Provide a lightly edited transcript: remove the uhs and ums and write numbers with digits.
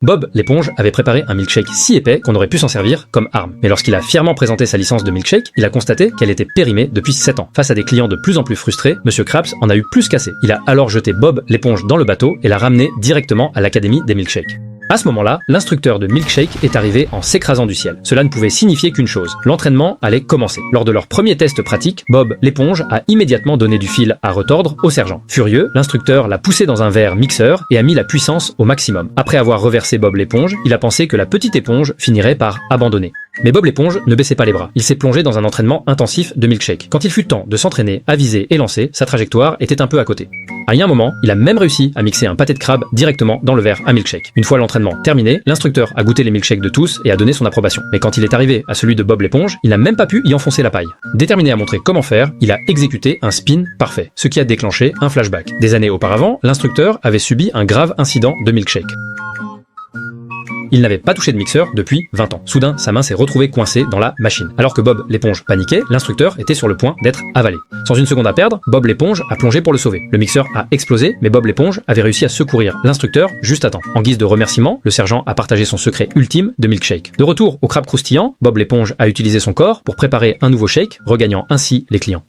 Bob l'éponge avait préparé un milkshake si épais qu'on aurait pu s'en servir comme arme. Mais lorsqu'il a fièrement présenté sa licence de milkshake, il a constaté qu'elle était périmée depuis 7 ans. Face à des clients de plus en plus frustrés, Monsieur Krabs en a eu plus qu'assez. Il a alors jeté Bob l'éponge dans le bateau et l'a ramené directement à l'académie des milkshakes. À ce moment-là, l'instructeur de milkshake est arrivé en s'écrasant du ciel. Cela ne pouvait signifier qu'une chose, l'entraînement allait commencer. Lors de leur premier test pratique, Bob l'éponge a immédiatement donné du fil à retordre au sergent. Furieux, l'instructeur l'a poussé dans un verre mixeur et a mis la puissance au maximum. Après avoir reversé Bob l'éponge, il a pensé que la petite éponge finirait par abandonner. Mais Bob l'éponge ne baissait pas les bras. Il s'est plongé dans un entraînement intensif de milkshake. Quand il fut temps de s'entraîner, à viser et lancer, sa trajectoire était un peu à côté. À un moment, il a même réussi à mixer un pâté de crabe directement dans le verre à milkshake. Une fois l'entraînement terminé, l'instructeur a goûté les milkshakes de tous et a donné son approbation. Mais quand il est arrivé à celui de Bob l'éponge, il n'a même pas pu y enfoncer la paille. Déterminé à montrer comment faire, il a exécuté un spin parfait, ce qui a déclenché un flashback. Des années auparavant, l'instructeur avait subi un grave incident de milkshake. Il n'avait pas touché de mixeur depuis 20 ans. Soudain, sa main s'est retrouvée coincée dans la machine. Alors que Bob l'éponge paniquait, l'instructeur était sur le point d'être avalé. Sans une seconde à perdre, Bob l'éponge a plongé pour le sauver. Le mixeur a explosé, mais Bob l'éponge avait réussi à secourir l'instructeur juste à temps. En guise de remerciement, le sergent a partagé son secret ultime de milkshake. De retour au crabe croustillant, Bob l'éponge a utilisé son corps pour préparer un nouveau shake, regagnant ainsi les clients.